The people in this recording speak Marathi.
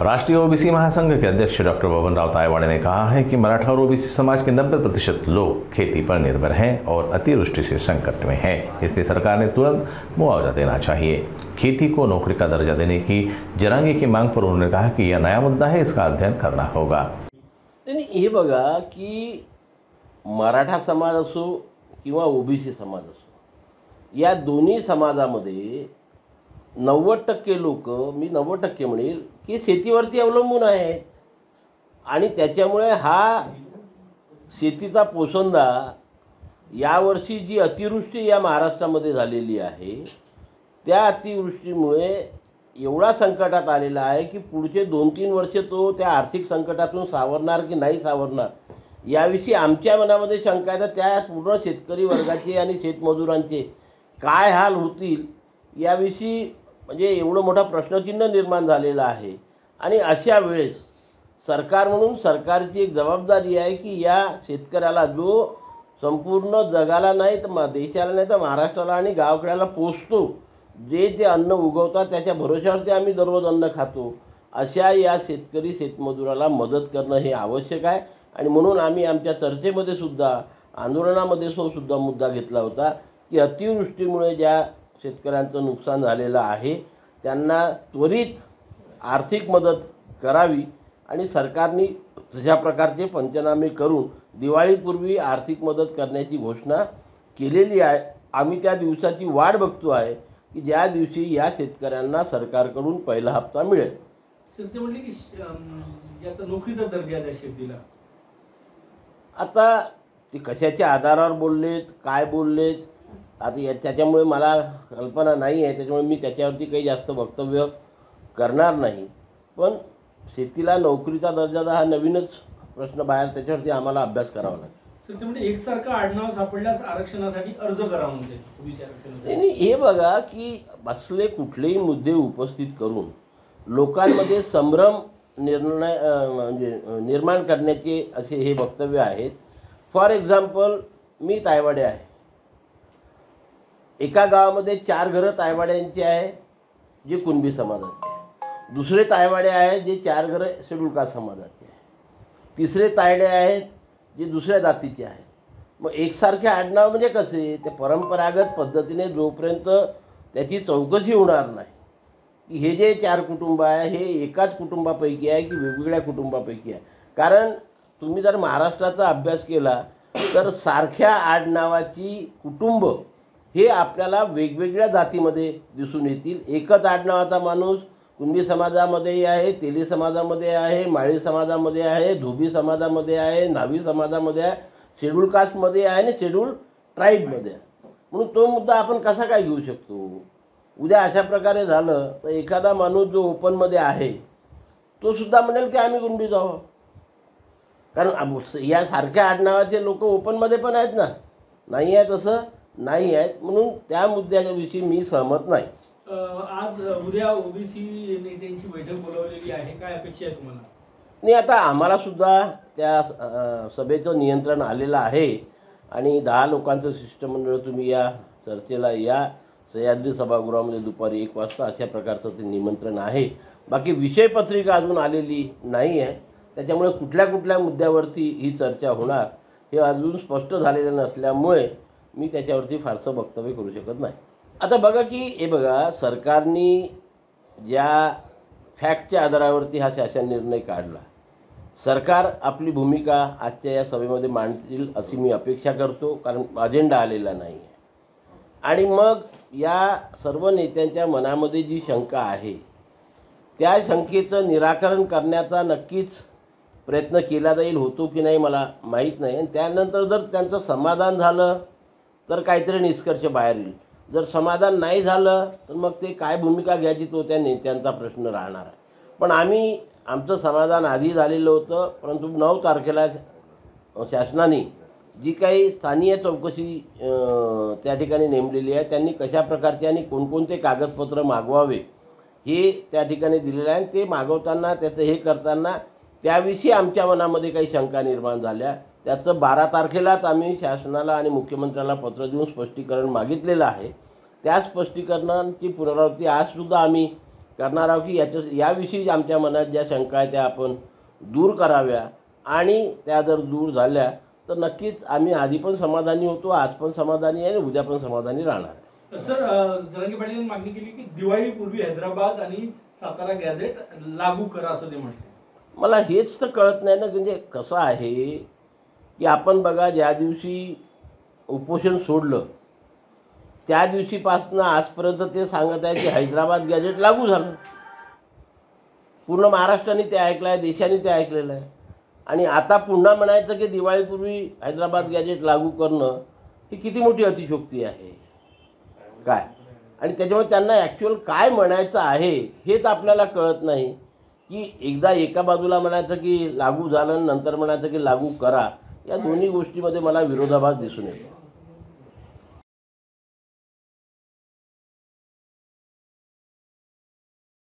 राष्ट्रीय ओबीसी महासंघ के अध्यक्ष डॉक्टर बबनराव तायवाड़े ने कहा है कि मराठा और ओबीसी समाज के 90% लोग खेती पर निर्भर हैं और अतिवृष्टि से संकट में हैं, इसलिए सरकार ने तुरंत मुआवजा देना चाहिए। खेती को नौकरी का दर्जा देने की जरांगे की मांग पर उन्होंने कहा कि यह नया मुद्दा है, इसका अध्ययन करना होगा। हे बघा की मराठा समाज असो किंवा ओबीसी समाज असो, या दोन्ही समाजामध्ये 90% लोक, मी 90% म्हणेल की शेतीवरती अवलंबून आहेत आणि त्याच्यामुळे हा शेतीचा पोसंदा यावर्षी जी अतिवृष्टी या महाराष्ट्रामध्ये झालेली आहे त्या अतिवृष्टीमुळे एवढा संकटात आलेला आहे की पुढचे 2-3 वर्ष तो त्या आर्थिक संकटातून सावरणार की नाही सावरणार याविषयी आमच्या मनामध्ये शंका आहे। तर त्या पूर्ण शेतकरी वर्गाचे आणि शेतमजुरांचे काय हाल होतील याविषयी म्हणजे एवढं मोठा प्रश्नचिन्ह निर्माण झालेला आहे। आणि अशा वेळेस सरकार म्हणून सरकारची एक जबाबदारी आहे की या शेतकऱ्याला जो संपूर्ण जगाला नाही तर देशाला नाही तर महाराष्ट्राला आणि गावकऱ्याला पोचतो, जे ते अन्न उगवतात त्याच्या भरोश्यावरती आम्ही दररोज अन्न खातो, अशा या शेतकरी शेतमजुराला मदत करणं हे आवश्यक आहे। आणि म्हणून आम्ही आमच्या चर्चेमध्ये सुद्धा आंदोलनामध्ये सुद्धा मुद्दा घेतला होता की अतिवृष्टीमुळे ज्या शेतकऱ्यांचं नुकसान झालेलं आहे त्यांना त्वरित आर्थिक मदत करावी आणि सरकारने तशा प्रकारचे पंचनामे करून दिवाळीपूर्वी आर्थिक मदत करण्याची घोषणा केलेली आहे। आम्ही त्या दिवसाची वाट बघतो आहे की ज्या दिवशी या शेतकऱ्यांना सरकारकडून पहिला हप्ता मिळेल। ते म्हटले की याचा नोकरीचा दर्जा द्या शेतीला। आता ते कशाच्या आधारावर बोललेत, काय बोललेत, आता त्याच्यामुळे मला कल्पना नाही आहे, त्याच्यामुळे मी त्याच्यावरती काही जास्त वक्तव्य करणार नाही। पण शेतीला नोकरीचा दर्जा हा नवीनच प्रश्न बाहेर, त्याच्यावरती आम्हाला अभ्यास करावा लागेल। ते म्हणजे एकसारखं आडनाव सापडल्यास आरक्षणासाठी अर्ज करा म्हणते ओबीसी आरक्षणासाठी। नाही, हे बघा की बसले कुठलेही मुद्दे उपस्थित करून लोकांमध्ये संभ्रम म्हणजे निर्माण करण्याचे असे हे वक्तव्य आहेत। फॉर एक्झाम्पल मी तायवाडे आहे, एका गावामध्ये 4 घरं तायवाड्यांची आहे जे कुणबी समाजाचे आहे, दुसरे तायवाडे आहेत जे 4 घरं शेड्यूल कास्ट समाजाचे आहे, तिसरे तायडे आहेत जे दुसऱ्या जातीचे आहेत। मग एकसारखे आडनाव म्हणजे कसे, ते परंपरागत पद्धतीने जोपर्यंत त्याची चौकशी होणार नाही की हे जे 4 कुटुंब आहे हे एकाच कुटुंबापैकी आहे की वेगवेगळ्या कुटुंबापैकी आहे। कारण तुम्ही जर महाराष्ट्राचा अभ्यास केला तर सारख्या आडनावाची कुटुंब हे आपल्याला वेगवेगळ्या जातीमध्ये दिसून येतील। एकच आडनावाचा माणूस कुणबी समाजामध्ये आहे, तेली समाजामध्ये आहे, माळी समाजामध्ये आहे, धोबी समाजामध्ये आहे, न्हावी समाजामध्ये आहे, शेड्यूल कास्टमध्ये आहे आणि शेड्यूल ट्राईबमध्ये आहे। म्हणून तो मुद्दा आपण कसा काय घेऊ शकतो? उद्या अशा प्रकारे झालं तर एखादा माणूस जो ओपनमध्ये आहे तो सुद्धा म्हणेल की आम्ही कुणबी जावं, कारण या सारख्या आडनावाचे लोक ओपनमध्ये पण आहेत ना, नाही आहे तसं नाही आहेत, म्हणून त्या मुद्द्याविषयी मी सहमत नाही। आज उद्या ओबीसी नेत्यांची बैठक बोलावलेली आहे, काय अपेक्षा आहे तुम्हाला? नाही, आता आम्हाला सुद्धा त्या सभेचं नियंत्रण आलेलं आहे आणि 10 लोकांचं शिष्टमंडळ तुम्ही या चर्चेला या सह्याद्री सभागृहामध्ये दुपारी 1 वाजता अशा प्रकारचं ते निमंत्रण आहे। बाकी विषयपत्रिका अजून आलेली नाही आहे, त्याच्यामुळे कुठल्या कुठल्या मुद्द्यावरती ही चर्चा होणार हे अजून स्पष्ट झालेलं नसल्यामुळे मी त्याच्यावरती फारसं वक्तव्य करू शकत नाही। आता बघा की हे बघा, सरकारने ज्या फॅक्टच्या आधारावरती हा शासन निर्णय काढला, सरकार आपली भूमिका आजच्या या सभेमध्ये मांडतील अशी मी अपेक्षा करतो, कारण अजेंडा आलेला नाही आहे। आणि मग या सर्व नेत्यांच्या मनामध्ये जी शंका आहे त्या शंकेचं निराकरण करण्याचा नक्कीच प्रयत्न केला जाईल, होतो की नाही मला माहीत नाही। आणि त्यानंतर जर त्यांचं समाधान झालं तर काहीतरी निष्कर्ष बाहेर येईल, जर समाधान नाही झालं तर मग ते काय भूमिका घ्यायची तो त्या नेत्यांचा प्रश्न राहणार आहे। पण आमचं समाधान आधी झालेलं होतं, परंतु 9 तारखेला शासनाने जी काही स्थानीय चौकशी त्या ठिकाणी नेमलेली आहे त्यांनी कशा प्रकारचे आणि कोणकोणते कागदपत्र मागवावे हे त्या ठिकाणी दिलेलं आहे। ते मागवताना त्याचं हे करताना त्याविषयी आमच्या मनामध्ये काही शंका निर्माण झाल्या, त्याचं 12 तारखेलाच आम्ही शासनाला आणि मुख्यमंत्र्याला पत्र देऊन स्पष्टीकरण मागितलेलं आहे। त्या स्पष्टीकरणांची पुनरावृत्ती आजसुद्धा आम्ही करणार आहोत की याविषयी आमच्या मनात ज्या शंका आहेत त्या आपण दूर कराव्या आणि त्या जर दूर झाल्या तर नक्कीच आम्ही आधी पण समाधानी होतो, आज पण समाधानी आहे आणि उद्या पण समाधानी राहणार आहे. सर, जरांगे पाटील यांनी मागणी केली की दिवाळीपूर्वी हैदराबाद आणि सातारा गॅझेट लागू करा असं ते म्हटले. मला हेच तर कळत नाही ना, म्हणजे कसं आहे की आपण बघा, ज्या दिवशी उपोषण सोडलं त्या दिवशीपासून आजपर्यंत ते सांगत आहे की हैदराबाद गॅजेट लागू झालं. पूर्ण महाराष्ट्राने ते ऐकलं आहे, देशाने ते ऐकलेलं आहे. आणि आता पुन्हा म्हणायचं की दिवाळीपूर्वी हैदराबाद गॅजेट लागू करणं ही किती मोठी अतिशयोक्ती आहे काय. आणि त्याच्यामुळे त्यांना ॲक्च्युअल काय म्हणायचं आहे हेच आपल्याला कळत नाही. की एकदा एका बाजूला म्हणायचं की लागू झालं, नंतर म्हणायचं की लागू करा. या दोन्ही गोष्टीमध्ये मला विरोधाभास दिसून येतो.